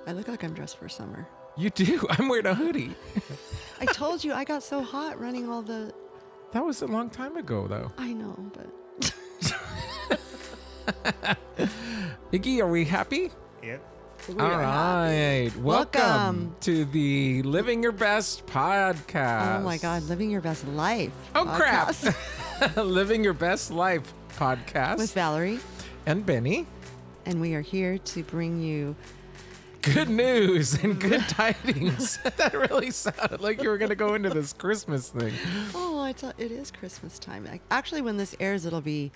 I look like I'm dressed for summer. You do. I'm wearing a hoodie. I told you I got so hot running all the... That was a long time ago, though. I know, but... Iggy, are we happy? Yep. All right. Welcome to the Living Your Best podcast. Oh my God, living your best life. Oh, podcast. crap. Living Your Best Life podcast. With Valerie and Bennie. And we are here to bring you good news and good tidings. That really sounded like you were going to go into this Christmas thing. Oh, it is Christmas time. Actually, when this airs, it'll be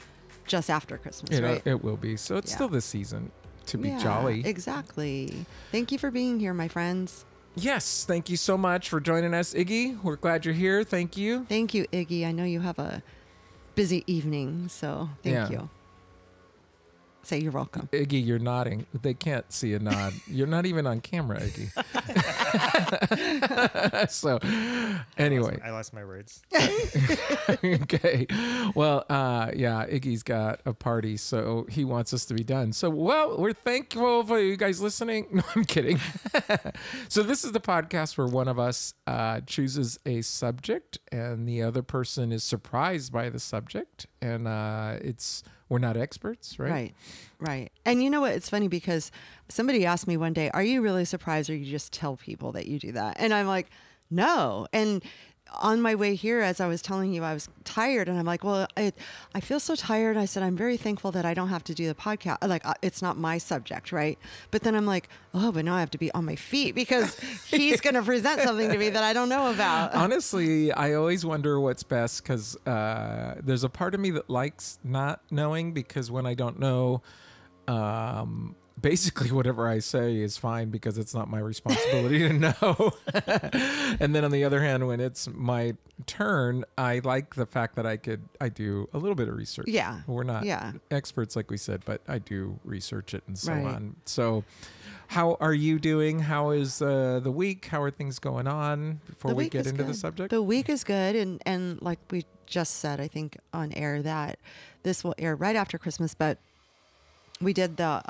just after Christmas, right? It will be. So it's still this season to be yeah, jolly. Exactly. Thank you for being here, my friends. Yes. Thank you so much for joining us, Iggy. We're glad you're here. Thank you. Thank you, Iggy. I know you have a busy evening, so thank you. Say you're welcome. Iggy, you're nodding. They can't see a nod. You're not even on camera, Iggy. So, anyway. I lost my words. Okay. Well, yeah, Iggy's got a party, so he wants us to be done. So, well, we're thankful for you guys listening. No, I'm kidding. So this is the podcast where one of us chooses a subject and the other person is surprised by the subject. And we're not experts, right? Right. And you know what? It's funny because somebody asked me one day, are you really surprised or you just tell people that you do that? And I'm like, no. And on my way here, as I was telling you, I was tired and I'm like, well, I feel so tired. I said, I'm very thankful that I don't have to do the podcast. Like, it's not my subject, right? But then I'm like, oh, but now I have to be on my feet because he's going to present something to me that I don't know about. Honestly, I always wonder what's best because there's a part of me that likes not knowing because when I don't know, basically whatever I say is fine because it's not my responsibility to know. And then on the other hand, when it's my turn, I like the fact that I do a little bit of research. Yeah. We're not experts like we said, but I do research it and so on. So how are you doing? How is the week? How are things going on before we get into the subject? The week is good. And like we just said, I think on air that this will air right after Christmas, but we did the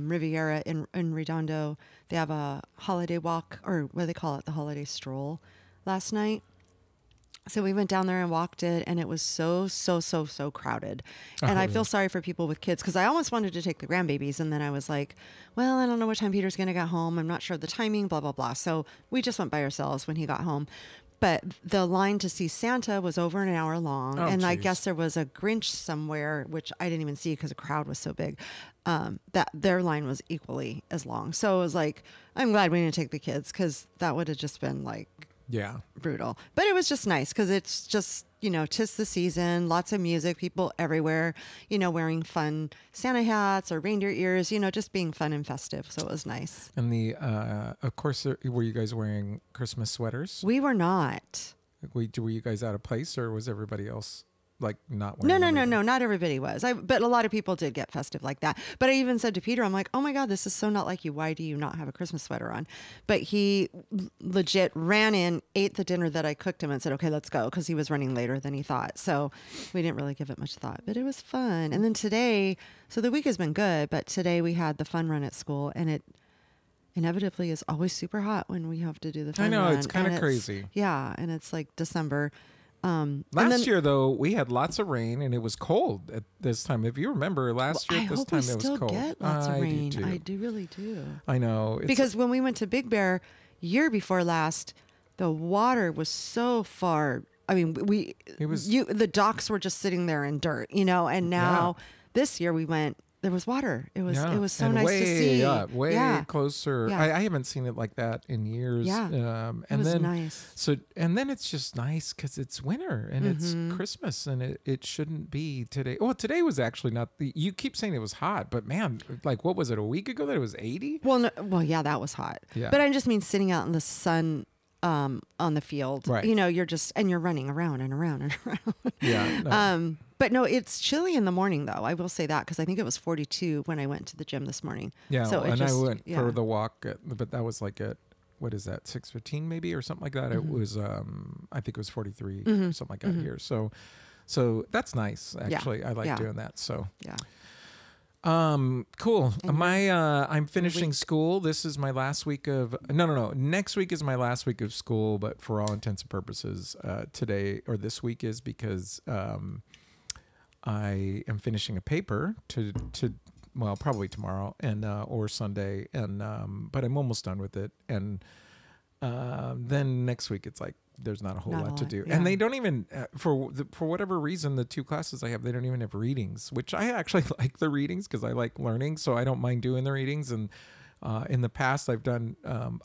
Riviera in Redondo. They have a holiday walk, or what do they call it, the holiday stroll last night. So we went down there and walked it, and it was so crowded. And I feel sorry for people with kids because I almost wanted to take the grandbabies, and then I was like, well, I don't know what time Peter's going to get home. I'm not sure of the timing, blah, blah, blah. So we just went by ourselves when he got home. But the line to see Santa was over an hour long. And I guess there was a Grinch somewhere, which I didn't even see because the crowd was so big, that their line was equally as long. So it was like, I'm glad we didn't take the kids because that would have just been like brutal. But it was just nice because it's just, 'tis the season, lots of music, people everywhere, wearing fun Santa hats or reindeer ears, just being fun and festive. So it was nice. And of course, were you guys wearing Christmas sweaters? We were not. Were you guys out of place or was everybody else like not wearing No, not everybody was. But a lot of people did get festive like that. But I even said to Peter, I'm like, oh my God, this is so not like you. Why do you not have a Christmas sweater on? But he legit ran in, ate the dinner that I cooked him and said, okay, let's go. Because he was running later than he thought. So we didn't really give it much thought, but it was fun. And then today, so the week has been good, but today we had the fun run at school and it inevitably is always super hot when we have to do the fun run. I know, it's kind of crazy. Yeah, and it's like December. Last year, though, we had lots of rain and it was cold at this time. If you remember, last year at this time, it was cold. I get lots of rain. Do too. I do really do. I know. Because when we went to Big Bear year before last, the water was so far. I mean, the docks were just sitting there in dirt, and now this year we went. There was water. It was so and nice to see. Way closer. Yeah. I haven't seen it like that in years. Yeah. And it was then, nice. So then it's just nice because it's winter and it's Christmas and it shouldn't be today. Well, today was actually not you keep saying it was hot, but man, like what was it, a week ago that it was 80? Well, yeah, that was hot. Yeah. But I just mean sitting out in the sun on the field. Right. You're running around and around and around. Yeah. No. But no, it's chilly in the morning, though. I will say that because I think it was 42 when I went to the gym this morning. Yeah, so I went for the walk, but that was like at, what is that, 6:15 maybe or something like that. It was, I think it was 43 or something like that here. So that's nice, actually. I like doing that. So Cool. And I'm finishing school. This is my last week of no. Next week is my last week of school, but for all intents and purposes, today or this week is because I am finishing a paper to well, probably tomorrow and or Sunday, and but I'm almost done with it, and then next week it's like there's not a whole lot to do, and they don't even for whatever reason the two classes I have, they don't even have readings, which I actually like the readings because I like learning, so I don't mind doing the readings. And in the past I've done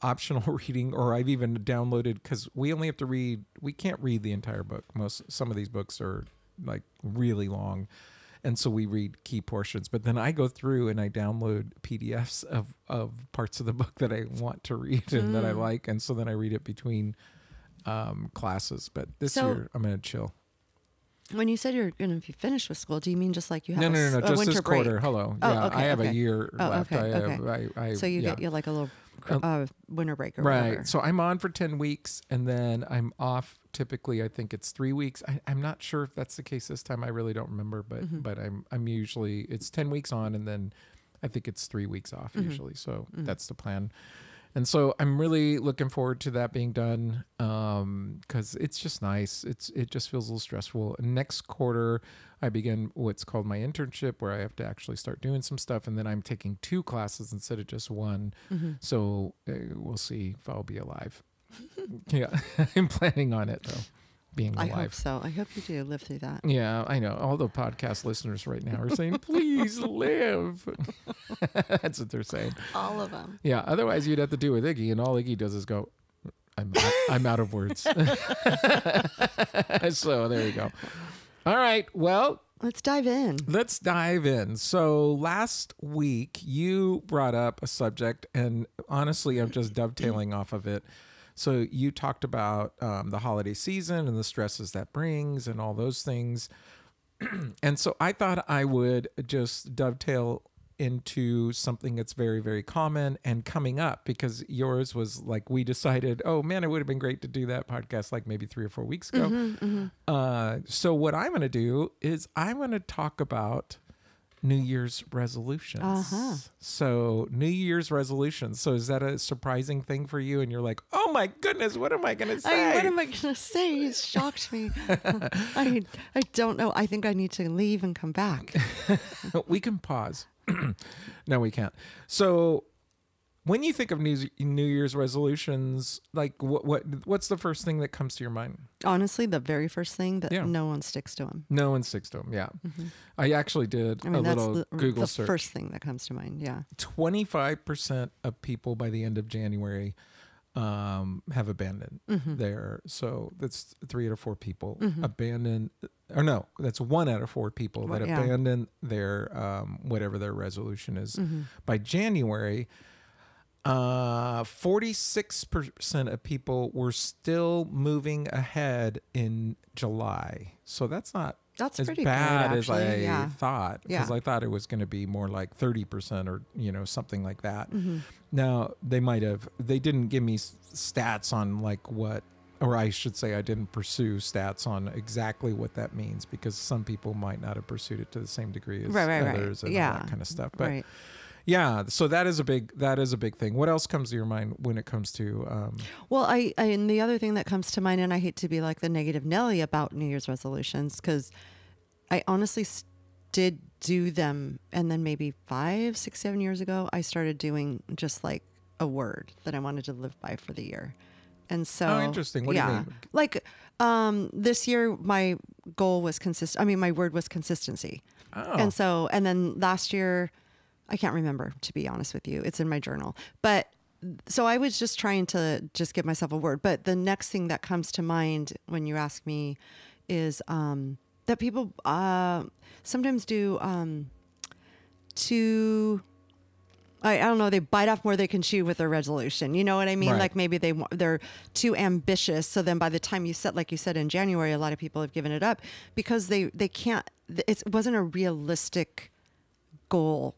optional reading, or I've even downloaded, because we only have to read, we can't read the entire book. Some of these books are like really long, and so we read key portions, but then I go through and I download PDFs of parts of the book that I want to read and that I like, and so then I read it between classes. But this year I'm gonna chill. When you said you're gonna be finished with school, do you mean just like you have no, a just winter this break? quarter? Hello. Oh, Yeah, okay, I have okay. a year left. Okay. So you get like a little winter break or right. whatever. So I'm on for 10 weeks and then I'm off. Typically, I think it's 3 weeks. I'm not sure if that's the case this time. I really don't remember, but I'm usually, it's 10 weeks on and then I think it's 3 weeks off usually. So that's the plan. And so I'm really looking forward to that being done, because it's just nice. It just feels a little stressful. And next quarter, I begin what's called my internship, where I have to actually start doing some stuff. And then I'm taking 2 classes instead of just 1. So we'll see if I'll be alive. Yeah, I'm planning on it, though. Being alive. I hope so. I hope you do live through that. Yeah, I know. All the podcast listeners right now are saying, please live. That's what they're saying. All of them. Yeah, otherwise you'd have to do with Iggy, and all Iggy does is go, I'm out of words. So there you go. All right, well. Let's dive in. So last week you brought up a subject, and honestly, I'm just dovetailing off of it. So you talked about the holiday season and the stresses that brings and all those things. And so I thought I would just dovetail into something that's very, very common and coming up, because yours was like, we decided, oh man, it would have been great to do that podcast like maybe 3 or 4 weeks ago. So what I'm going to do is I'm going to talk about New Year's resolutions. So New Year's resolutions. So is that a surprising thing for you? And you're like, oh my goodness, what am I going to say? What am I going to say? It's shocked me. I don't know. I think I need to leave and come back. We can pause. No, we can't. So when you think of New Year's resolutions, like what's the first thing that comes to your mind? Honestly, the very first thing that no one sticks to them. No one sticks to them. Yeah. I actually did a little Google search. The first thing that comes to mind. Yeah. 25% of people by the end of January have abandoned their, so that's 3 out of 4 people abandon, or no, that's 1 out of 4 people that abandon their whatever their resolution is by January. 46% of people were still moving ahead in July. So that's not as pretty bad good, as I yeah. thought, because I thought it was going to be more like 30% or, something like that. Now they didn't give me stats on like what, or I should say I didn't pursue stats on exactly what that means, because some people might not have pursued it to the same degree as others and all that kind of stuff. But yeah, so that is a big thing. What else comes to your mind when it comes to? Well, and the other thing that comes to mind, and I hate to be like the negative Nelly about New Year's resolutions, because I honestly did do them, and then maybe 5, 6, 7 years ago, I started doing just like a word that I wanted to live by for the year. And so, interesting. What do you mean? Like this year, my goal was my word was consistency. Oh. And then last year, I can't remember, to be honest with you. It's in my journal. But so I was just trying to just give myself a word. But the next thing that comes to mind when you ask me is that people sometimes do I don't know, they bite off more they can chew with their resolution. You know what I mean? Right. Like maybe they're too ambitious. So then by the time you set, like you said, in January, a lot of people have given it up because they can't, it wasn't a realistic goal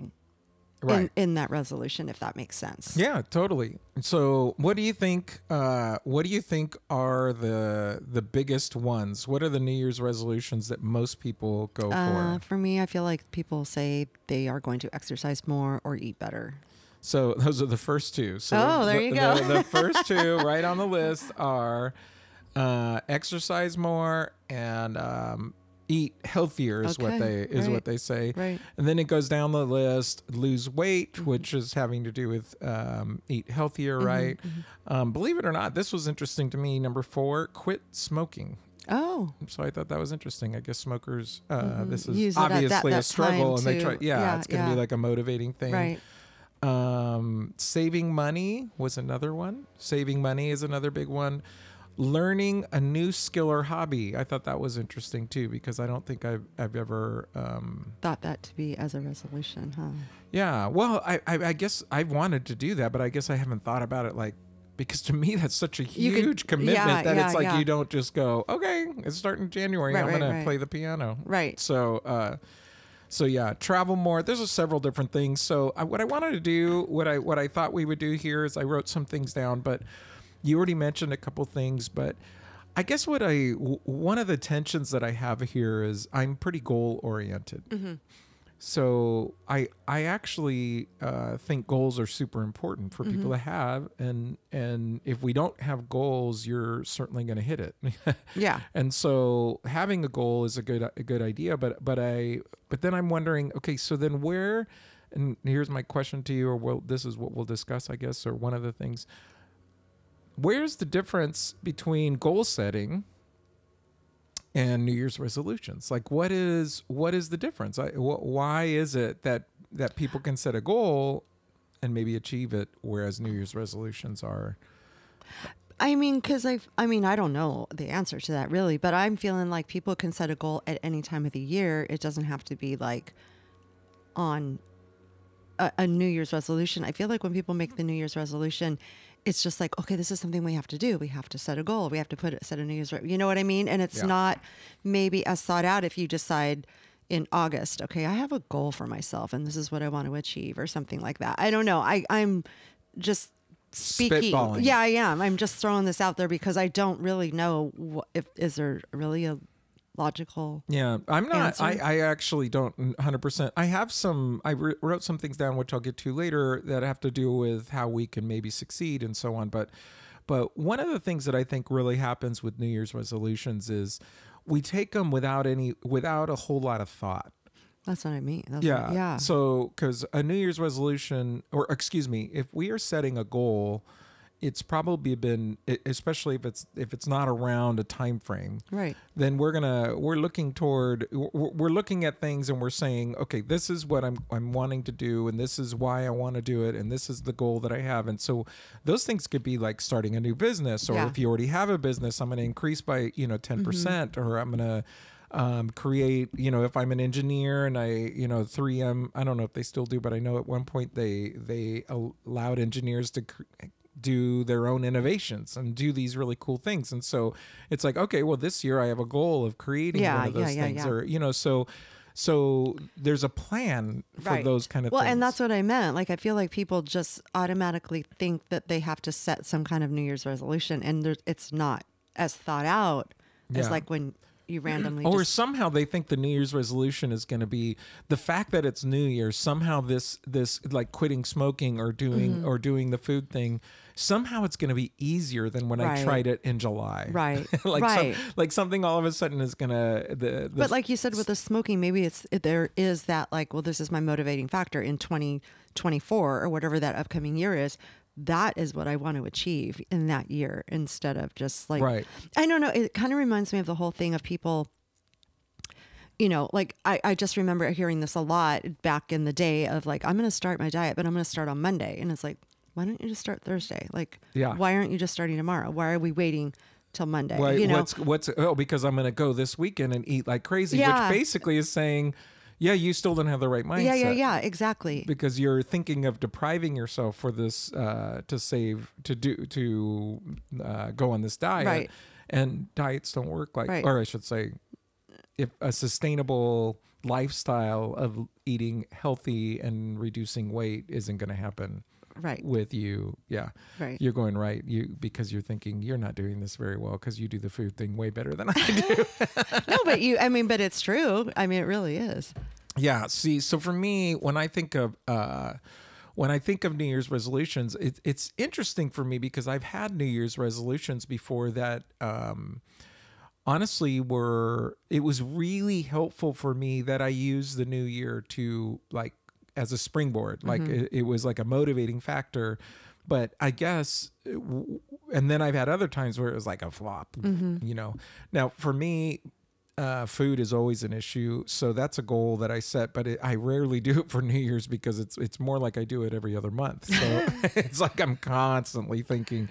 Right. in that resolution, if that makes sense. Yeah, totally. So, what do you think? What do you think are the biggest ones? What are the New Year's resolutions that most people go for? For me, I feel like people say they are going to exercise more or eat better. So, those are the first two. So, Oh, there you go. The first two right on the list are exercise more and eat healthier is what they say. Right. And then it goes down the list: lose weight, which is having to do with eat healthier, right? Believe it or not, this was interesting to me. Number 4, quit smoking. Oh, So I thought that was interesting. I guess smokers, this is Use it at obviously that a struggle, time and they try. to- Yeah, it's going to be yeah. like a motivating thing. right. Saving money was another one. Saving money is another big one. Learning a new skill or hobby. I thought that was interesting too, because I don't think I've ever. Thought that to be as a resolution, huh? Yeah. Well, I guess I wanted to do that, but I guess I haven't thought about it because to me that's such a huge commitment that it's like you don't just go, okay, it's starting January. Right, I'm right, gonna right. play the piano. Right. So, yeah, travel more. There's several different things. So what I wanted to do, what I thought we would do here is I wrote some things down, but you already mentioned a couple things. But I guess one of the tensions that I have here is I'm pretty goal oriented. So I actually think goals are super important for people to have, and if we don't have goals, you're certainly going to hit it. Yeah. And so having a goal is a good idea, but then I'm wondering, okay, so then where? And here's my question to you, or this is what we'll discuss, I guess, or one of the things. Where's the difference between goal setting and New Year's resolutions? Like, what is the difference? Why is it that people can set a goal and maybe achieve it, whereas New Year's resolutions are? I mean, because I don't know the answer to that really, but I'm feeling like people can set a goal at any time of the year. It doesn't have to be like on a New Year's resolution. I feel like when people make the New Year's resolution, it's just like, okay, this is something we have to do. We have to set a goal. We have to set a New Year's, you know what I mean? And it's not maybe as thought out if you decide in August, okay, I have a goal for myself and this is what I want to achieve or something like that. I don't know. I'm just speaking. Spitballing. Yeah, I am. I'm just throwing this out there because I don't really know is there really a logical. Yeah, I'm not. Answer? I actually don't 100%. I have some. I wrote some things down, which I'll get to later, that have to do with how we can maybe succeed and so on. But one of the things that I think really happens with New Year's resolutions is we take them without a whole lot of thought. That's what I mean. Yeah. So, because a New Year's resolution, or excuse me, if we are setting a goal, it's probably been, especially if it's not around a time frame, right? Then we're looking at things and we're saying, okay, this is what I'm wanting to do, and this is why I want to do it, and this is the goal that I have. And so those things could be like starting a new business, or if you already have a business, I'm going to increase by 10%, or I'm going to create, if I'm an engineer and 3M, I don't know if they still do, but I know at one point they allowed engineers to do their own innovations and do these really cool things. And so it's like, okay, well, this year I have a goal of creating one of those things, or, so there's a plan for those kind of things. Well, and that's what I meant. Like, I feel like people just automatically think that they have to set some kind of New Year's resolution, and it's not as thought out as like when you randomly somehow they think the New Year's resolution is going to be the fact that it's New Year's. Somehow this like quitting smoking or doing the food thing, somehow it's going to be easier than when I tried it in July. Right. like something all of a sudden is going to But like you said with the smoking, maybe there is that like, well, this is my motivating factor in 2024 or whatever that upcoming year is. That is what I want to achieve in that year, instead of just like, I don't know. It kind of reminds me of the whole thing of people, like I just remember hearing this a lot back in the day of like, I'm going to start my diet, but I'm going to start on Monday. And it's like, why don't you just start Thursday? Like, why aren't you just starting tomorrow? Why are we waiting till Monday? Because I'm going to go this weekend and eat like crazy, which basically is saying, yeah, you still don't have the right mindset. Yeah, exactly. Because you're thinking of depriving yourself for this to go on this diet, right? And diets don't work like, or I should say, if a sustainable lifestyle of eating healthy and reducing weight isn't going to happen Right. with you. Yeah. Right. You're going right. Because you're thinking you're not doing this very well because you do the food thing way better than I do. No, but it's true. I mean, it really is. Yeah. See, so for me, when I think of New Year's resolutions, it's interesting for me because I've had New Year's resolutions before that, honestly it was really helpful for me that I used the new year to like as a springboard. Like it was like a motivating factor, but I guess, and then I've had other times where it was like a flop, Now for me, food is always an issue. So that's a goal that I set, but I rarely do it for New Year's because it's more like I do it every other month. So it's like I'm constantly thinking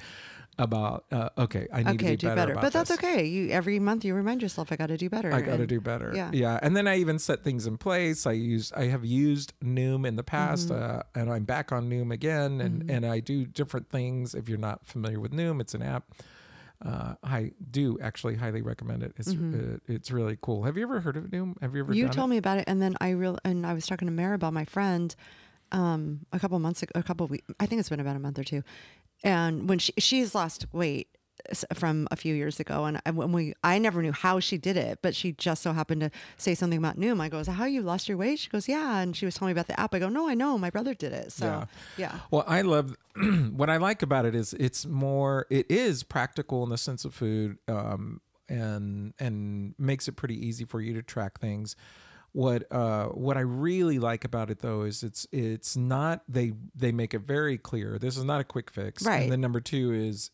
about, okay, I need to be better about but that's this. okay. Every month you remind yourself, I got to do better. I got to do better. Yeah. Yeah. And then I even set things in place. I have used Noom in the past, and I'm back on Noom again. And I do different things. If you're not familiar with Noom, it's an app. I do actually highly recommend it. It's really cool. Have you ever heard of Noom? Have you ever? You told me about it, and then I was talking to Mara about my friend, a couple months ago, I think it's been about a month or two, and when she's lost weight from a few years ago, and I never knew how she did it, but she just so happened to say something about Noom. I go, "Is that how you lost your weight?" She goes, "Yeah," and she was telling me about the app. I go, "No, I know, my brother did it." So yeah. Well, I love what I like about it is it is practical in the sense of food, and makes it pretty easy for you to track things. What I really like about it though is it's not, they make it very clear this is not a quick fix. Right. And then number two is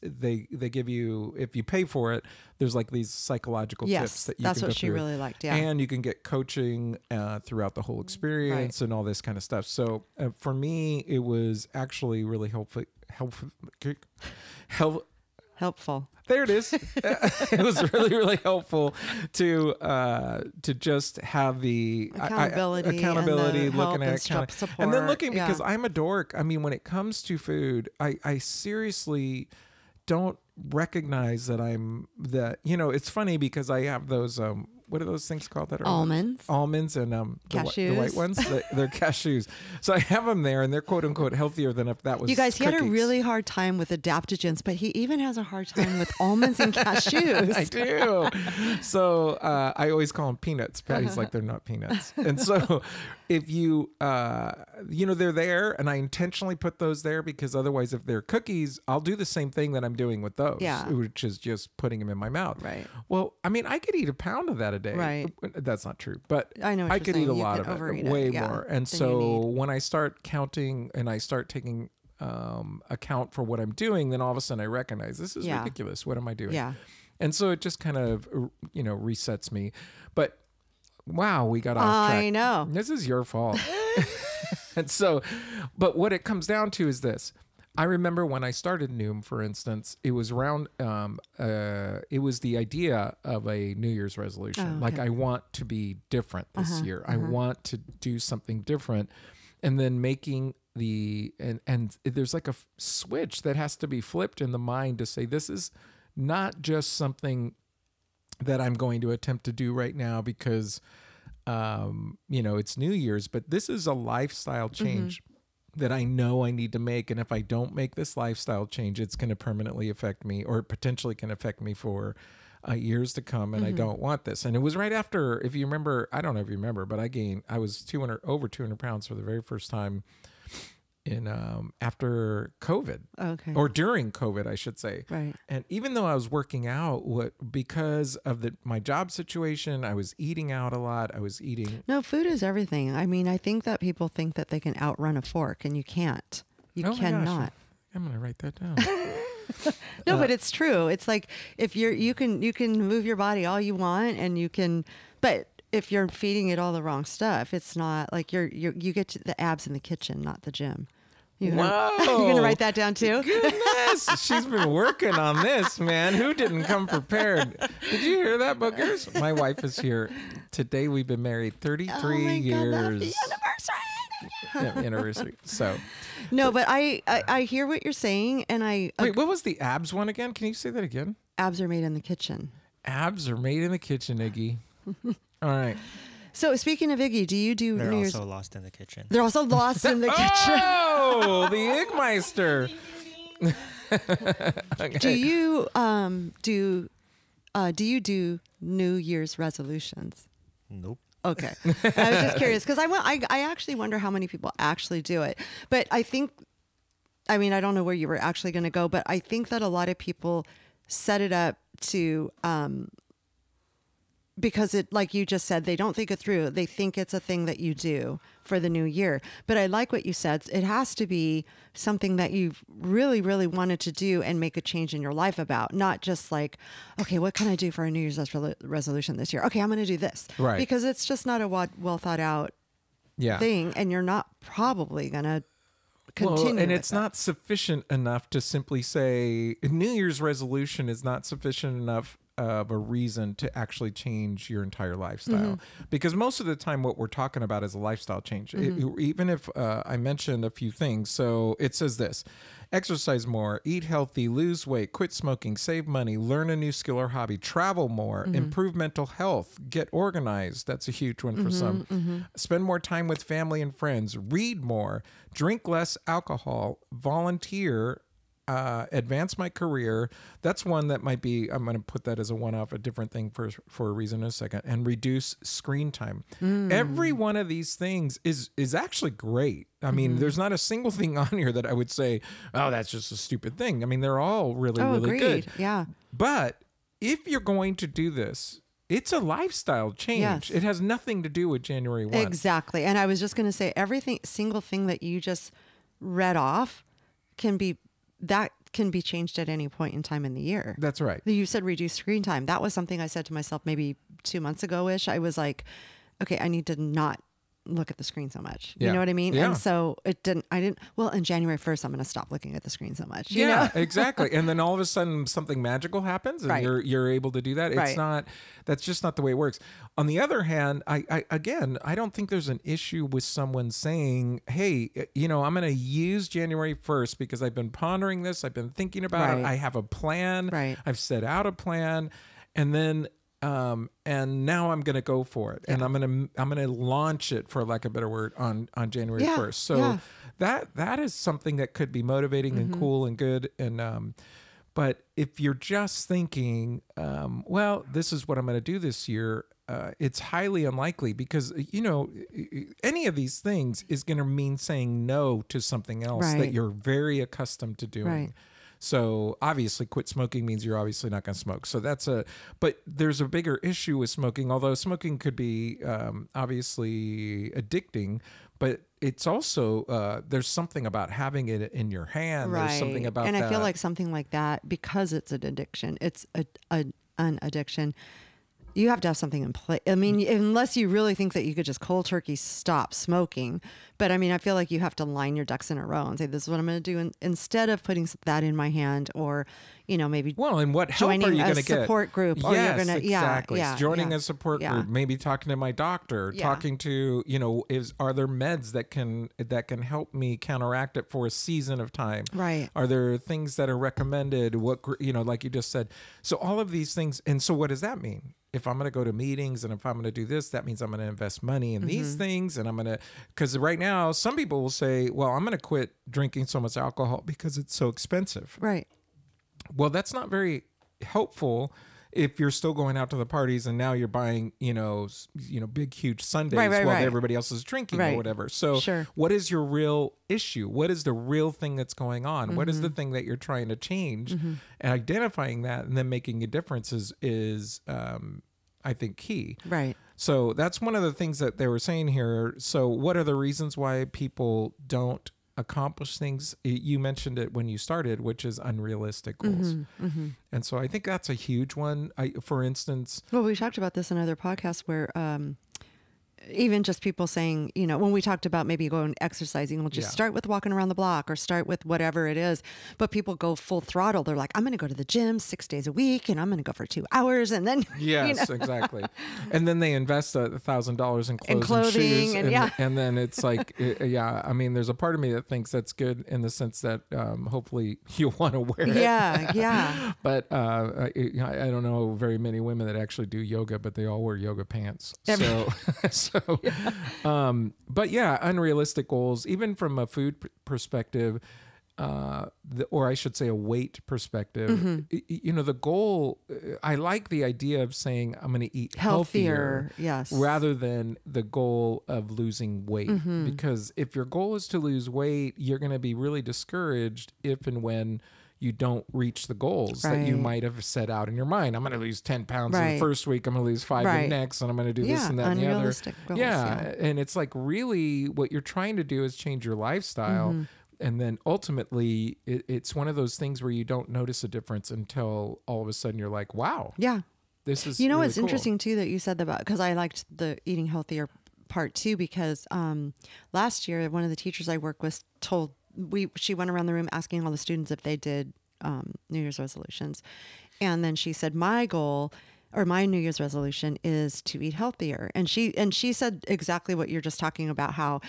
they give you, if you pay for it, there's like these psychological tips that you that's can what go she through. really liked. Yeah. And you can get coaching throughout the whole experience and all this kind of stuff. So for me, it was actually really helpful. There it is. It was really, really helpful to just have the accountability, looking at support, and then looking, because I'm a dork. I mean, when it comes to food, I seriously don't recognize that it's funny because I have those what are those things called that are almonds and the white ones, they're cashews. So I have them there, and they're quote unquote healthier than if that was you guys. cookies. He had a really hard time with adaptogens, but he even has a hard time with almonds and cashews. I do. So I always call them peanuts. Patty's like, they're not peanuts. And so if you they're there, and I intentionally put those there because otherwise, if they're cookies, I'll do the same thing that I'm doing with those, which is just putting them in my mouth. Right. Well, I mean, I could eat a pound of that a day. Right. That's not true, but I know what I you're could saying. eat a You lot could of it, overeat way it, more. And so when I start counting and I start taking account for what I'm doing, then all of a sudden I recognize this is ridiculous. What am I doing? Yeah. And so it just kind of, resets me. But wow, we got off track. I know. This is your fault. And so, but what it comes down to is this. I remember when I started Noom, for instance, it was around, it was the idea of a New Year's resolution. Oh, okay. Like, I want to be different this year. I want to do something different. And then making and there's like a switch that has to be flipped in the mind to say, this is not just something that I'm going to attempt to do right now because, it's New Year's, but this is a lifestyle change that I know I need to make. And if I don't make this lifestyle change, it's going to permanently affect me, or potentially can affect me for years to come. And I don't want this. And it was right after, if you remember, I don't know if you remember, but I was over 200 pounds for the very first time in after COVID, or during COVID, I should say. Right. And even though I was working out, because of my job situation, I was eating out a lot. I was eating. No, food is everything. I mean, I think that people think that they can outrun a fork, and you can't. You cannot. I'm gonna write that down. No, but it's true. It's like if you can move your body all you want, and you can, but if you're feeding it all the wrong stuff, it's not like you get to the abs in the kitchen, not the gym. You're gonna write that down too? Goodness, she's been working on this, man. Who didn't come prepared? Did you hear that, boogers? My wife is here. Today we've been married 33 years. Anniversary. So no, but I hear what you're saying, and wait, what was the abs one again? Can you say that again? Abs are made in the kitchen. Abs are made in the kitchen, Iggy. All right. So speaking of Iggy, do you do They're New Year's? also lost in the kitchen. They're also lost in the kitchen. Oh, the Igmeister. Okay. Do you do New Year's resolutions? Nope. Okay. I was just curious because I actually wonder how many people actually do it. But I think, I mean, I don't know where you were actually going to go, but I think that a lot of people set it up to, because it, like you just said, they don't think it through. They think it's a thing that you do for the new year. But I like what you said. It has to be something that you've really, really wanted to do and make a change in your life about, not just like, okay, what can I do for a New Year's resolution this year? Okay, I'm going to do this. Right. Because it's just not a well thought out Yeah. thing, and you're not probably going to continue. Well, and with it's it. not sufficient enough to simply say New Year's resolution is not sufficient enough of a reason to actually change your entire lifestyle. Because most of the time what we're talking about is a lifestyle change. Even if I mentioned a few things. So it says this: exercise more, eat healthy, lose weight, quit smoking, save money, learn a new skill or hobby, travel more, improve mental health, get organized. That's a huge one for some. Spend more time with family and friends, read more, drink less alcohol, volunteer, advance my career. That's one that might be, I'm going to put that as a one-off, a different thing for a reason in a second. And reduce screen time. Every one of these things is actually great. I mean, there's not a single thing on here that I would say, oh, that's just a stupid thing. I mean, they're all really, really agreed. good. Yeah. But if you're going to do this, it's a lifestyle change. Yes. It has nothing to do with January 1. Exactly. And I was just going to say, single thing that you just read off can be changed at any point in time in the year. That's right. You said reduce screen time. That was something I said to myself maybe 2 months ago-ish. I was like, okay, I need to not look at the screen so much. You Yeah. know what I mean? Yeah. And so well, on January 1st, I'm going to stop looking at the screen so much. You know? Exactly. And then all of a sudden something magical happens and Right. you're able to do that. It's Right. that's just not the way it works. On the other hand, I don't think there's an issue with someone saying, hey, I'm going to use January 1st because I've been pondering this. I've been thinking about it. Right. I have a plan. Right. I've set out a plan. And then, and now I'm going to go for it, and I'm going to launch it, for lack of a better word, on January 1st. So that is something that could be motivating and cool and good. And, but if you're just thinking, well, this is what I'm going to do this year, it's highly unlikely because, any of these things is going to mean saying no to something else that Right. you're very accustomed to doing. Right. So obviously quit smoking means you're obviously not going to smoke. So but there's a bigger issue with smoking, although smoking could be obviously addicting, but it's also, there's something about having it in your hand. Right. There's something about and that. I feel like something like that, because it's an addiction, an addiction. You have to have something in place. I mean, unless you really think that you could just cold turkey stop smoking. But I mean, I feel like you have to line your ducks in a row and say, this is what I'm going to do. Instead of putting that in my hand, or, maybe well, and what help joining are you a going to get? support group. Or Yes, you're gonna, exactly. Yeah, Joining yeah, a support yeah. group, maybe talking to my doctor, Yeah. talking to, are there meds that can help me counteract it for a season of time? Right. Are there things that are recommended? Like you just said. So all of these things. And so what does that mean? If I'm going to go to meetings and if I'm going to do this, that means I'm going to invest money in these things. And because right now, some people will say, well, I'm going to quit drinking so much alcohol because it's so expensive. Right. Well, that's not very helpful if you're still going out to the parties and now you're buying, big, huge sundaes Right, while right. everybody else is drinking or Right. whatever. So Sure. what is your real issue? What is the real thing that's going on? What is the thing that you're trying to change? And identifying that and then making a difference is I think, key. Right. So that's one of the things that they were saying here. So what are the reasons why people don't accomplish things? You mentioned it when you started, which is unrealistic goals. And so I think that's a huge one. For instance, Well, we talked about this in other podcasts where even just people saying, you know, when we talked about maybe going exercising, we'll just start with walking around the block or start with whatever it is. But people go full throttle. They're like, I'm going to go to the gym 6 days a week and I'm going to go for 2 hours. And then, yes, you know. exactly. And then they invest $1,000 in clothes and clothing shoes. And then it's like, yeah, I mean, there's a part of me that thinks that's good in the sense that hopefully you'll want to wear it. Yeah. But I don't know very many women that actually do yoga, but they all wear yoga pants. But yeah, unrealistic goals, even from a food perspective, or I should say a weight perspective, you know, the goal, I like the idea of saying I'm going to eat healthier, yes, rather than the goal of losing weight. Because if your goal is to lose weight, you're going to be really discouraged if and when you don't reach the goals that you might have set out in your mind. I'm going to lose 10 pounds in the first week. I'm going to lose 5 the next, and I'm going to do this and that and the other. Goals, and it's like really what you're trying to do is change your lifestyle. And then ultimately, it's one of those things where you don't notice a difference until all of a sudden you're like, wow. Yeah. This is, you know, really it's cool. interesting too that you said that, because I liked the eating healthier part too, because last year, one of the teachers I work with she went around the room asking all the students if they did New Year's resolutions. And then she said, my goal or my New Year's resolution is to eat healthier. And she said exactly what you're just talking about, how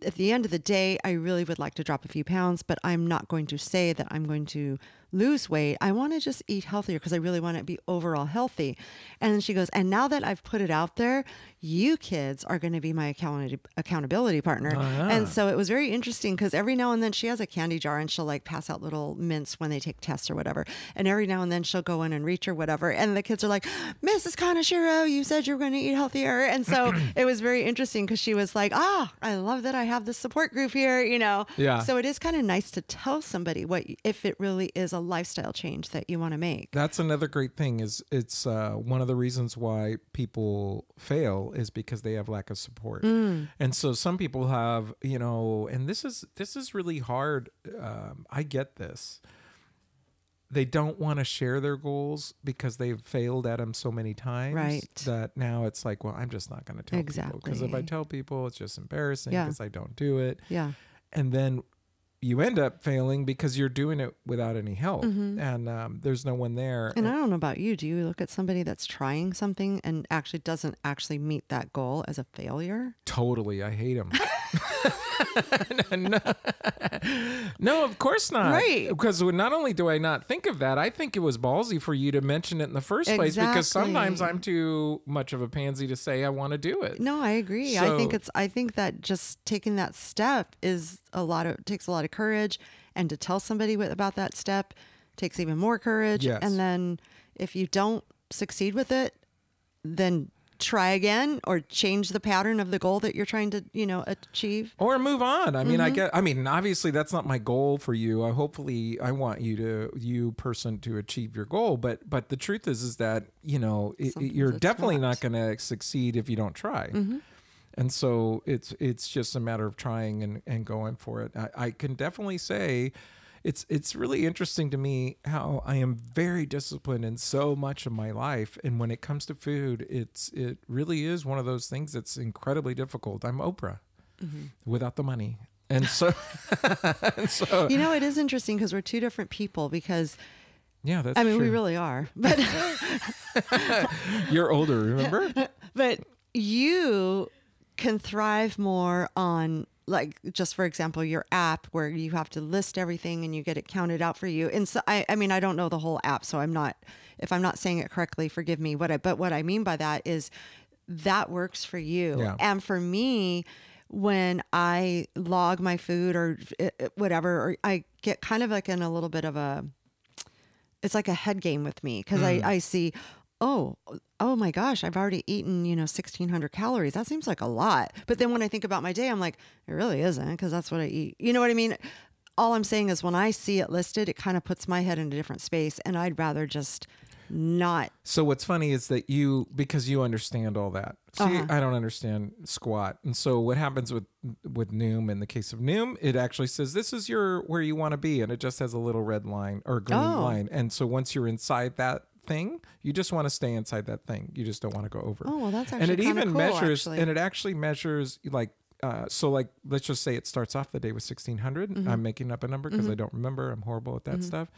at the end of the day, I really would like to drop a few pounds, but I'm not going to say that I'm going to lose weight. I want to just eat healthier because I really want to be overall healthy. And then she goes, and now that I've put it out there, you kids are going to be my accountability partner. And so it was very interesting because every now and then she has a candy jar and she'll like pass out little mints when they take tests or whatever. And every now and then she'll go in and reach or whatever. And the kids are like, Mrs. Kanashiro, you said you were going to eat healthier. And so it was very interesting because she was like, I love that I have this support group here, you know? Yeah. So it is kind of nice to tell somebody if it really is a lifestyle change that you want to make. That's another great thing is it's one of the reasons why people fail is because they have lack of support. And so some people have, you know, and this is really hard. I get this. They don't want to share their goals because they've failed at them so many times that now it's like, well, I'm just not going to tell people, because if I tell people, it's just embarrassing because I don't do it. Yeah. And then you end up failing because you're doing it without any help, and there's no one there. And I don't know about you. Do you look at somebody that's trying something and actually doesn't actually meet that goal as a failure? Totally. I hate them. No, of course not. Right. Because not only do I not think of that, I think it was ballsy for you to mention it in the first place, because sometimes I'm too much of a pansy to say I want to do it. No, I agree. So, I think that just taking that step takes a lot of courage, and to tell somebody about that step takes even more courage. Yes. And then if you don't succeed with it, then try again or change the pattern of the goal that you're trying to, you know, achieve. Or move on. I mean, obviously that's not my goal for you. Hopefully I want you person to achieve your goal. But the truth is that, you know, you're definitely not going to succeed if you don't try. And so it's just a matter of trying and going for it. I can definitely say it's really interesting to me how I am very disciplined in so much of my life. And when it comes to food, it really is one of those things that's incredibly difficult. I'm Oprah without the money. And so, you know, it is interesting because we're two different people, because yeah, that's true. We really are. But you're older, remember? But you can thrive more on, like, just for example, your app where you have to list everything and you get it counted out for you. And so, I mean, I don't know the whole app, so if I'm not saying it correctly, forgive me. But what I mean by that is that works for you. Yeah. And for me, when I log my food or whatever, or I get kind of like in a little bit of it's like a head game with me, because I see, oh my gosh, I've already eaten, 1,600 calories. That seems like a lot. But then when I think about my day, I'm like, it really isn't, because that's what I eat. You know what I mean? All I'm saying is when I see it listed, it kind of puts my head in a different space, and I'd rather just not. So what's funny is that because you understand all that. See, I don't understand squat. And so what happens with Noom, in the case of Noom, it actually says, this is where you want to be. And it just has a little red line or green line. And so once you're inside that thing. You just want to stay inside that thing. You just don't want to go over. Oh, well, that's and actually it even cool, measures, actually. and it actually measures like, so like, let's just say it starts off the day with 1600. I'm making up a number because I don't remember. I'm horrible at that stuff.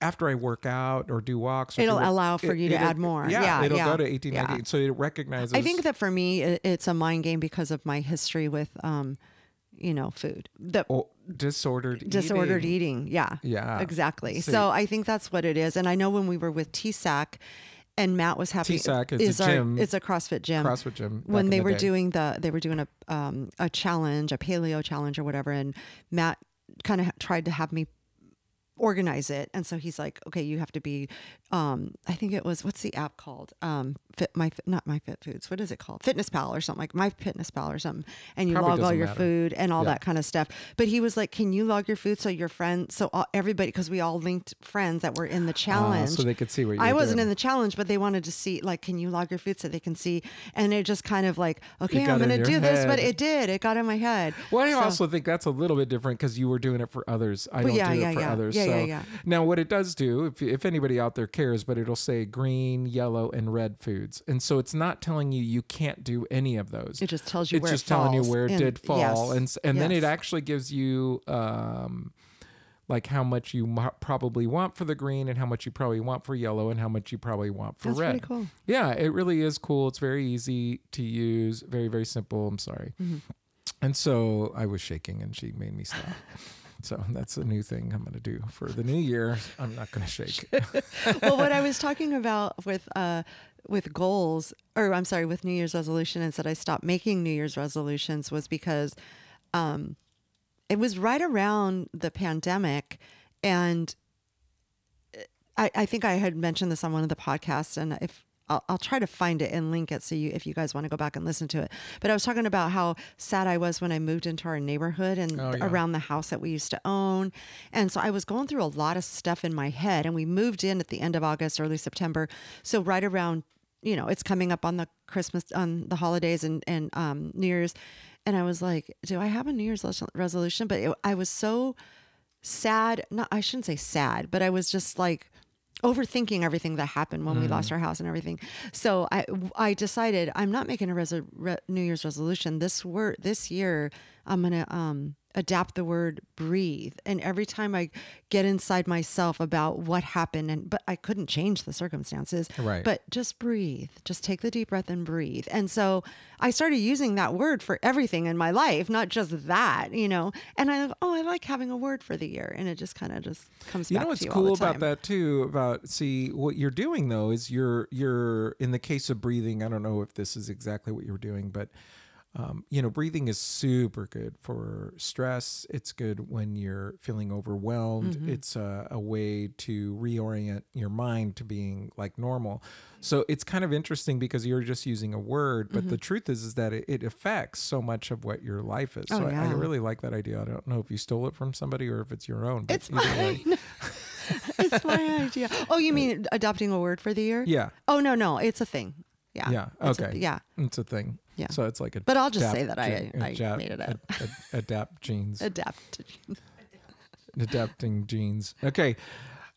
After I work out or do walks, or It'll do allow for you to add more. Yeah, it'll yeah. go to 1898. Yeah. So it recognizes. I think that for me, it's a mind game because of my history with, food. Disordered eating. Yeah. Yeah. Exactly. See. So I think that's what it is. And I know when we were with TSAC and Matt was having TSAC is a gym. It's a CrossFit gym. CrossFit gym. When they were day. doing a challenge, a paleo challenge or whatever, and Matt kind of tried to have me organize it, and so he's like, okay, you have to be I think it was, what's the app called, not My Fit Foods, what is it called, Fitness Pal or something, like My Fitness Pal or something, and you Probably log all doesn't your matter. food and all that kind of stuff. But he was like, can you log your food so your friend, so everybody, because we all linked friends that were in the challenge, so they could see what you I were wasn't doing. in the challenge, but they wanted to see, like, can you log your food so they can see? And it just kind of like, okay, It got I'm in gonna your do this, but head. it got in my head. Well, I So- also think that's a little bit different because you were doing it for others. I don't do it for others. So now what it does do, if anybody out there cares, but it'll say green, yellow, and red foods. And so it's not telling you can't do any of those. It just tells you it's where just it telling you falls. where it And- did fall. yes, And then it yes. actually gives you like how much you probably want for the green and how much you probably want for yellow and how much you probably want for That's red. pretty cool. Yeah, it really is cool. It's very easy to use. Very, very simple. I'm sorry. And so I was shaking and she made me stop. So that's a new thing I'm going to do for the new year. I'm not going to shake. Well, what I was talking about with goals, or I'm sorry, with New Year's resolution, and said I stopped making New Year's resolutions was because it was right around the pandemic, and I think I had mentioned this on one of the podcasts, and if I'll try to find it and link it so if you guys want to go back and listen to it. But I was talking about how sad I was when I moved into our neighborhood and around the house that we used to own. And so I was going through a lot of stuff in my head, and we moved in at the end of August, early September. So right around, it's coming up on the Christmas, on the holidays and New Year's. And I was like, do I have a New Year's resolution? But I was so sad. I shouldn't say sad, but I was just like, overthinking everything that happened when we lost our house and everything. So I decided I'm not making a New Year's resolution. This year, I'm going to adapt the word breathe. And every time I get inside myself about what happened, but I couldn't change the circumstances, Right. but just breathe, just take the deep breath and breathe. And so I started using that word for everything in my life, not just that, and I like having a word for the year. And it just kind of just comes back to you all the time. You know what's cool about that too, see what you're doing though, is you're in the case of breathing. I don't know if this is exactly what you're doing, but breathing is super good for stress. It's good when you're feeling overwhelmed. It's a way to reorient your mind to being like normal. So it's kind of interesting because you're just using a word, but the truth is that it affects so much of what your life is. So I really like that idea. I don't know if you stole it from somebody or if it's your own. But It's mine. It's my idea. Oh, you mean adopting a word for the year? Yeah. Oh, no. It's a thing. Yeah. Yeah. It's Okay. It's a thing. Yeah. So it's like a. But I'll just say that I made it up. Adapt genes. Adaptogen. Adapting genes. Okay.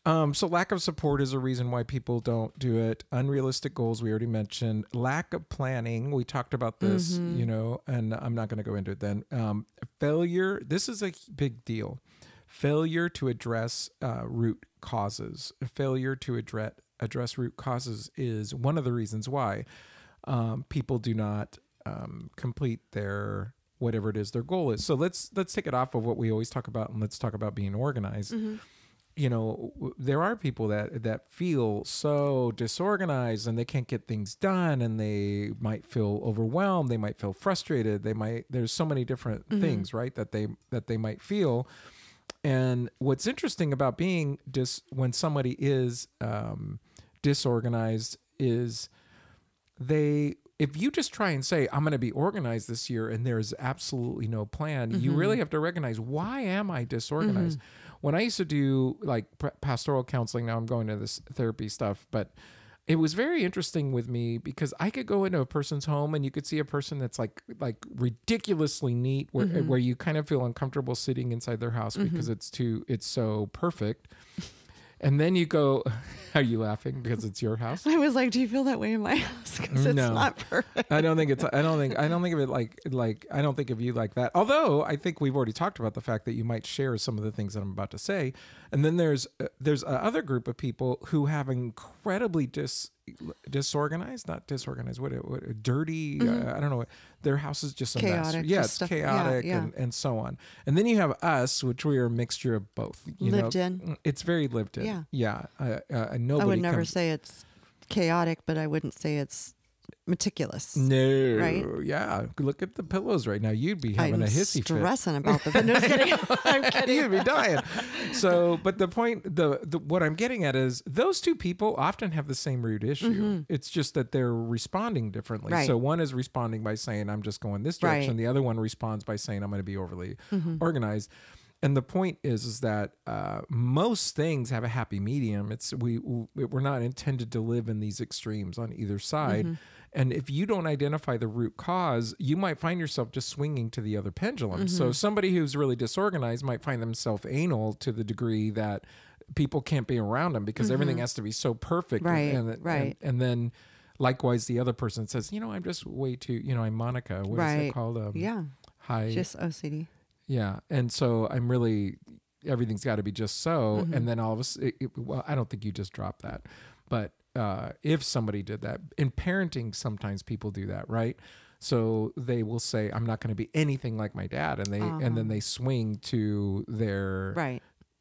So lack of support is a reason why people don't do it. Unrealistic goals, we already mentioned. Lack of planning, we talked about this, and I'm not going to go into it then. Failure, this is a big deal. Failure to address root causes. Failure to address root causes is one of the reasons why people do not complete their whatever it is their goal is. So let's take it off of what we always talk about and let's talk about being organized. There are people that feel so disorganized and they can't get things done and they might feel overwhelmed. They might feel frustrated. There's so many different things, right? That they might feel. And what's interesting about being when somebody is disorganized is if you just try and say, I'm going to be organized this year and there's absolutely no plan, you really have to recognize, why am I disorganized? When I used to do like pastoral counseling, now I'm going to this therapy stuff, but it was very interesting with me because I could go into a person's home and you could see a person that's like ridiculously neat where you kind of feel uncomfortable sitting inside their house because it's so perfect. And then you go, are you laughing because it's your house? I was like, do you feel that way in my house? Because it's not perfect. I don't think of it I don't think of you like that. Although I think we've already talked about the fact that you might share some of the things that I'm about to say. And then there's another group of people who have incredibly disorganized, not disorganized, what dirty, I don't know. Their house is just a chaotic, mess. Yeah, it's chaotic and so on. And then you have us, which we are a mixture of both. Lived in. It's very lived in. Yeah. Nobody I would never say it's chaotic, but I wouldn't say it's meticulous. No. Right? Yeah. Look at the pillows right now. You'd be having a hissy fit. I'm stressing about the no, I'm kidding. You'd be dying. So, but the point, what I'm getting at is those two people often have the same root issue. It's just that they're responding differently. Right. So one is responding by saying, I'm just going this direction. Right. The other one responds by saying, I'm going to be overly organized. And the point is that most things have a happy medium. We're not intended to live in these extremes on either side. And if you don't identify the root cause, you might find yourself just swinging to the other pendulum. So somebody who's really disorganized might find themselves anal to the degree that people can't be around them because everything has to be so perfect. Right, and then likewise, the other person says, I'm just way too, I'm Monica. What is it called? Just OCD. Yeah. And so I'm really, everything's got to be just so. And then all of us, well, I don't think you just dropped that. But if somebody did that, in parenting, sometimes people do that, right? So they will say, I'm not going to be anything like my dad. And then they swing to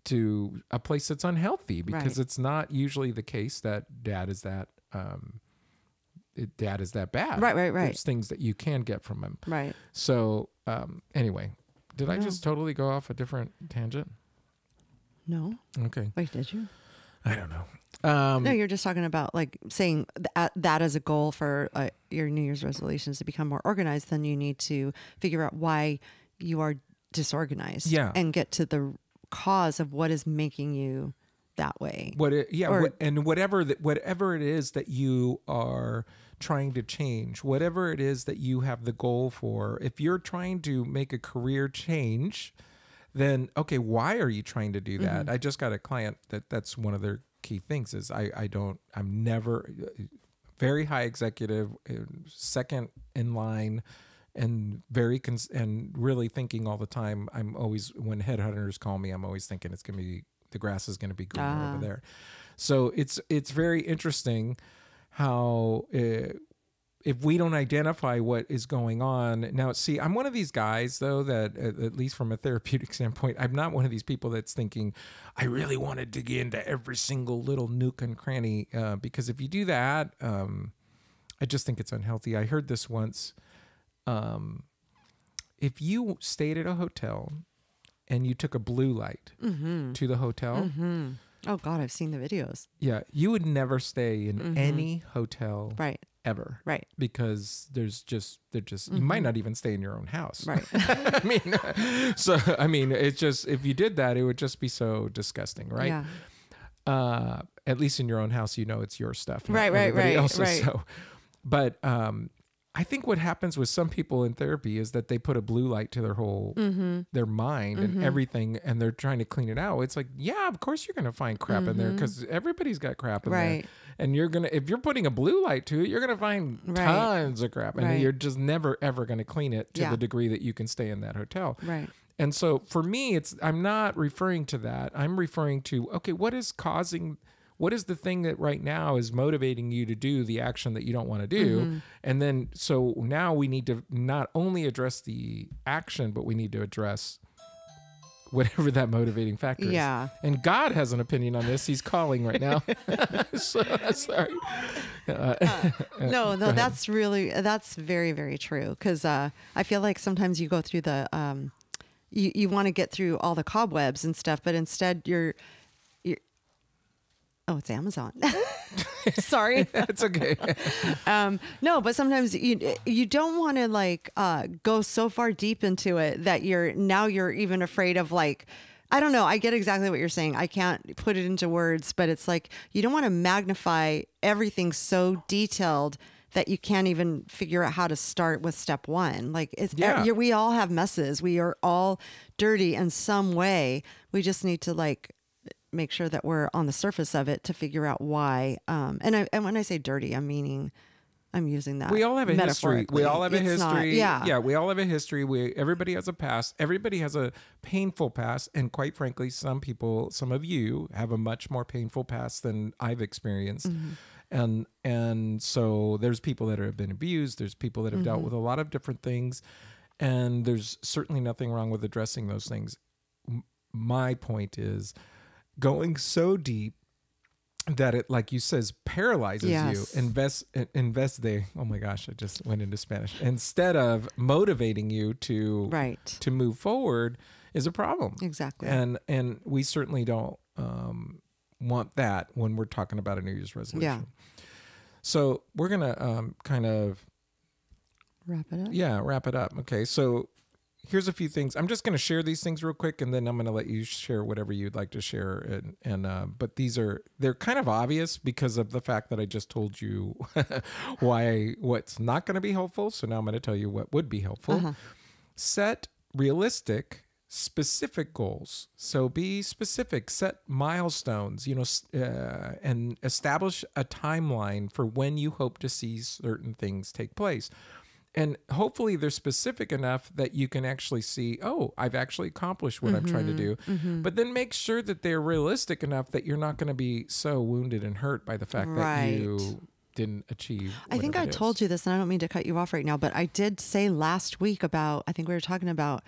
to a place that's unhealthy because it's not usually the case that dad is that bad. Right. There's things that you can get from him. Right. So anyway. Did I just totally go off a different tangent? No. Okay. Wait, did you? I don't know. No, you're just talking about like saying that as a goal for your New Year's resolutions to become more organized. Then you need to figure out why you are disorganized. Yeah. And get to the cause of what is making you that way. Whatever it is that you are trying to change, whatever it is that you have the goal for, if you're trying to make a career change, then okay, why are you trying to do that? I just got a client that's one of their key things is I'm never very high executive, second in line, and and really thinking all the time. I'm always, when headhunters call me, I'm always thinking it's going to be, the grass is going to be greener over there. So it's very interesting how if we don't identify what is going on. Now, see, I'm one of these guys, though, that at least from a therapeutic standpoint, I'm not one of these people that's thinking, I really want to dig into every single little nook and cranny, because if you do that, I just think it's unhealthy. I heard this once. If you stayed at a hotel and you took a blue light to the hotel. Oh God, I've seen the videos. Yeah, you would never stay in any hotel ever. Right. Because you might not even stay in your own house. Right. I mean, it's just, if you did that, it would just be so disgusting, right? Yeah. At least in your own house, it's your stuff. Right. So, but I think what happens with some people in therapy is that they put a blue light to their whole, their mind and everything, and they're trying to clean it out. It's like, yeah, of course you're going to find crap in there because everybody's got crap in there. And if you're putting a blue light to it, you're going to find tons of crap. And you're just never, ever going to clean it to the degree that you can stay in that hotel. Right. And so for me, I'm not referring to that. I'm referring to, okay, what is the thing that right now is motivating you to do the action that you don't want to do? And then, so now we need to not only address the action, but we need to address whatever that motivating factor is. Yeah. And God has an opinion on this. He's calling right now. Sorry. No, that's very, very true. Because I feel like sometimes you go through the, you want to get through all the cobwebs and stuff, but instead you're oh, it's Amazon. Sorry. It's okay. No, but sometimes you don't want to go so far deep into it that you're even afraid of I don't know. I get exactly what you're saying. I can't put it into words, but it's like you don't want to magnify everything so detailed that you can't even figure out how to start with step one. We all have messes. We are all dirty in some way. We just need to make sure that we're on the surface of it to figure out why. And when I say dirty, I'm using that. We all have a history. We all have a It's not- history. yeah. We all have a history. Everybody has a past. Everybody has a painful past. And quite frankly, some of you have a much more painful past than I've experienced. And so there's people that have been abused. There's people that have dealt with a lot of different things. And there's certainly nothing wrong with addressing those things. My point is going so deep that it, like you says, paralyzes you. Invest there. Oh my gosh, I just went into Spanish. Instead of motivating you to move forward is a problem. Exactly. And we certainly don't want that when we're talking about a New Year's resolution. Yeah. So we're gonna kind of wrap it up. Yeah, wrap it up. Okay, so here's a few things. I'm just going to share these things real quick, and then I'm going to let you share whatever you'd like to share. But they're kind of obvious because of the fact that I just told you what's not going to be helpful. So now I'm going to tell you what would be helpful. Set realistic, specific goals. So be specific. Set milestones. And establish a timeline for when you hope to see certain things take place. And hopefully they're specific enough that you can actually see, oh, I've actually accomplished what I'm trying to do. But then make sure that they're realistic enough that you're not going to be so wounded and hurt by the fact that you didn't achieve. I think I told you this, and I don't mean to cut you off right now, but I did say last week I think we were talking about,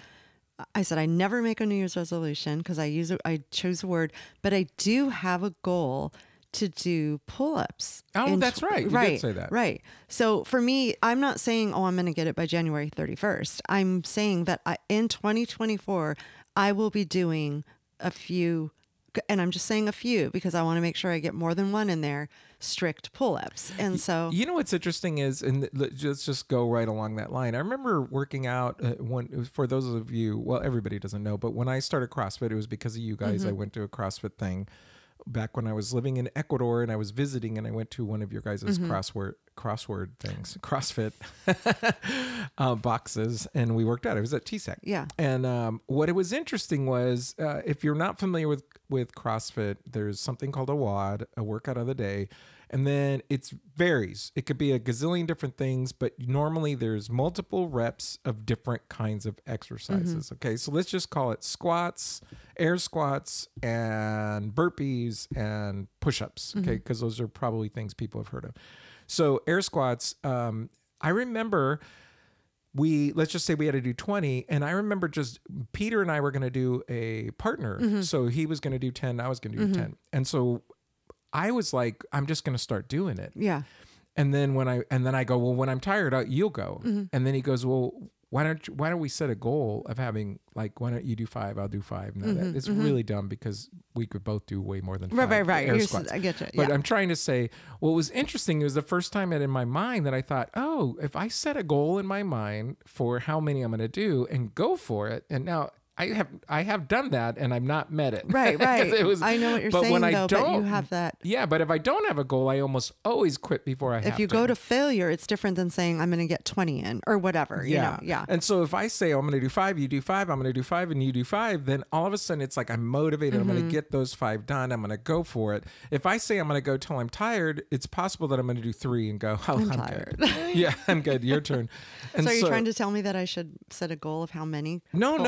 I said I never make a New Year's resolution because I chose a word, but I do have a goal to do pull-ups. Oh, that's right. You did say that. Right. So for me, I'm not saying, I'm going to get it by January 31st. I'm saying that in 2024, I will be doing a few, and I'm just saying a few because I want to make sure I get more than one in there, strict pull-ups. And so... You know what's interesting is, and let's just go right along that line. I remember working out, for those of you, well, everybody doesn't know, but when I started CrossFit, it was because of you guys. I went to a CrossFit thing back when I was living in Ecuador, and I was visiting, and I went to one of your guys' crossword things, CrossFit boxes, and we worked out. It was at TSEC. Yeah. And what it was interesting was, if you're not familiar with CrossFit, there's something called a WOD, a workout of the day. And then it varies. It could be a gazillion different things, but normally there's multiple reps of different kinds of exercises. Okay, so let's just call it squats, air squats, and burpees and push-ups. Okay, because those are probably things people have heard of. So air squats, I remember let's just say we had to do 20, and I remember just Peter and I were going to do a partner. So he was going to do 10, I was going to do 10. And so I was like, I'm just going to start doing it. Yeah. And then I go, well, when I'm tired, you'll go. And then he goes, well, why don't we set a goal of having, like, why don't you do 5? I'll do 5. No, it's really dumb because we could both do way more than 5. Right. Air squats. I get you. But I'm trying to say, what was interesting, it was the first time in my mind that I thought, oh, if I set a goal in my mind for how many I'm going to do and go for it, and now I have done that, and I've not met it. Right. I know what you're saying, though, but you have that. Yeah, but if I don't have a goal, I almost always quit before I have to. If you go to failure, it's different than saying I'm going to get 20 in or whatever. Yeah. You know? Yeah. And so if I say, I'm going to do 5, you do 5, I'm going to do 5, and you do 5, then all of a sudden it's like I'm motivated. I'm going to get those 5 done. I'm going to go for it. If I say I'm going to go till I'm tired, it's possible that I'm going to do 3 and go, I'm tired. Good. Yeah, I'm good. Your turn. And so are you trying to tell me that I should set a goal of how many? No.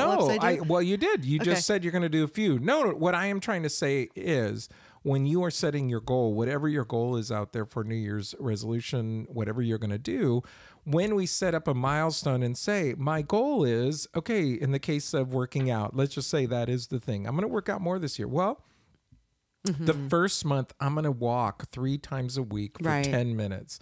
I do? Well, you did. You just said you're going to do a few. No, what I am trying to say is, when you are setting your goal, whatever your goal is out there for New Year's resolution, whatever you're going to do, when we set up a milestone and say, my goal is, okay, in the case of working out, let's just say that is the thing. I'm going to work out more this year. Well, the first month, I'm going to walk 3 times a week for 10 minutes.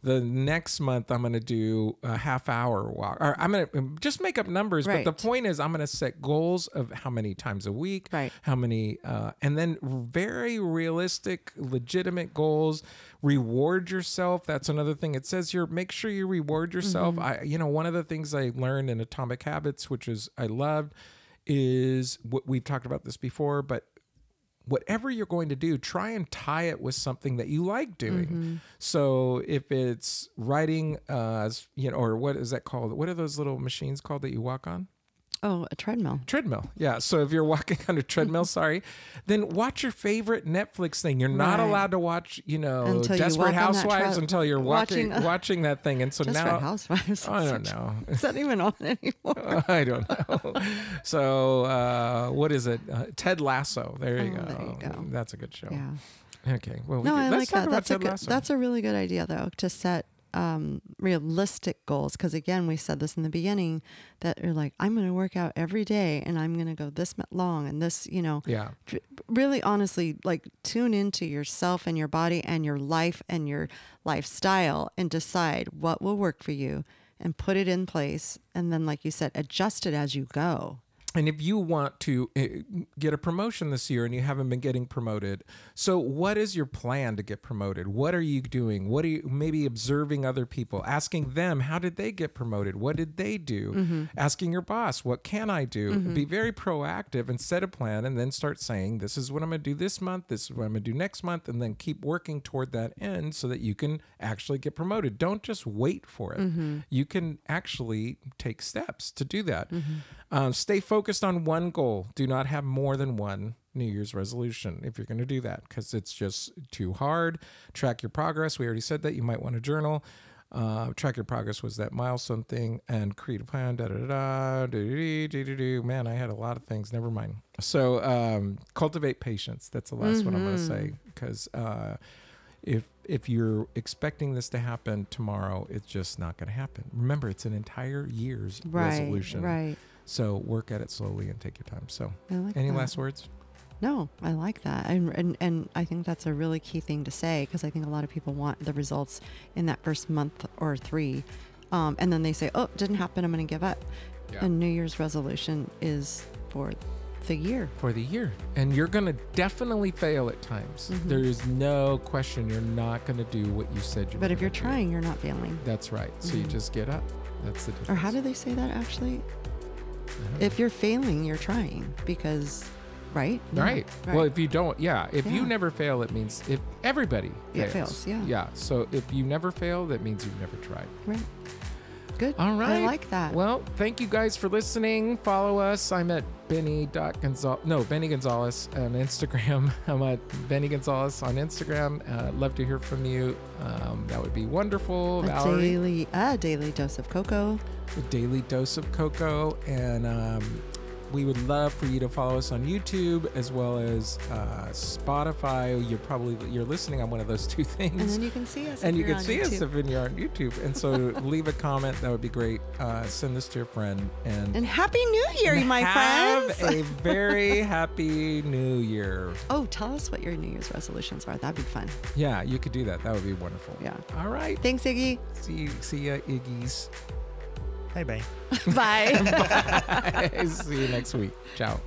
The next month, I'm going to do a half-hour walk. Or I'm going to just make up numbers. But the point is, I'm going to set goals of how many times a week, how many, and then very realistic, legitimate goals. Reward yourself. That's another thing. It says here, make sure you reward yourself. One of the things I learned in Atomic Habits, which is I loved, is what we've talked about this before, but whatever you're going to do, try and tie it with something that you like doing. So if it's writing, or what is that called? What are those little machines called that you walk on? Oh, a treadmill. Treadmill. Yeah. So if you're walking on a treadmill, sorry, then watch your favorite Netflix thing. You're not allowed to watch, Until you Desperate walk on that Housewives until you're watching that thing. And so Desperate now Housewives. I don't know. Is that even on anymore? I don't know. So what is it? Ted Lasso. There you go. There you go. That's a good show. Yeah. Okay. Well, No, I let's like talk that. about Ted That's Lasso. that's a really good idea, though, to set realistic goals. Because again, we said this in the beginning that you're like, I'm going to work out every day and I'm going to go this long and this, Yeah. really honestly, like tune into yourself and your body and your life and your lifestyle and decide what will work for you and put it in place. And then, like you said, adjust it as you go. And if you want to get a promotion this year and you haven't been getting promoted, so what is your plan to get promoted? What are you doing? What are you maybe observing other people, asking them, how did they get promoted? What did they do? Asking your boss, what can I do? Be very proactive and set a plan and then start saying, this is what I'm going to do this month. This is what I'm going to do next month. And then keep working toward that end so that you can actually get promoted. Don't just wait for it. You can actually take steps to do that. Stay focused on one goal. Do not have more than one New Year's resolution if you're going to do that, because it's just too hard. Track your progress. We already said that. You might want to journal. Track your progress was that milestone thing, and create a plan. Man, I had a lot of things. Never mind. So cultivate patience. That's the last one I'm going to say, because if you're expecting this to happen tomorrow, it's just not going to happen. Remember, it's an entire year's resolution. Right. So work at it slowly and take your time. So Like any that. last words? No, I like that. And I think that's a really key thing to say, because I think a lot of people want the results in that first month or 3. And then they say, oh, it didn't happen, I'm going to give up. Yeah. And New Year's resolution is for the year. For the year. And you're going to definitely fail at times. There is no question you're not going to do what you said you were But if you're gonna do. trying, you're not failing. That's right. So you just get up. That's the difference. Or how do they say that actually? If you're failing, you're trying, because, right? Yeah, Right. Well, if you don't, if you Yeah. never fail, it means if everybody fails. It fails, yeah. Yeah. So if you never fail, that means you've never tried. Right. Good. All right. I like that. Well, thank you guys for listening. Follow us. I'm at Benny Gonzalez on Instagram. I'm at Benny Gonzalez on Instagram. Love to hear from you. That would be wonderful. Valerie. A daily dose of cocoa. A daily dose of cocoa. And we would love for you to follow us on YouTube as well as Spotify. You're listening on one of those two things. And then you can see us. And if you you're can on see us YouTube. if you're on YouTube. And so leave a comment. That would be great. Send this to your friend. And Happy New Year, my friends. have a very happy New Year. Oh, tell us what your New Year's resolutions are. That'd be fun. Yeah, you could do that. That would be wonderful. Yeah. All right. Thanks, Iggy. See ya, Iggy's. Bye bye. Bye. Bye. See you next week. Ciao.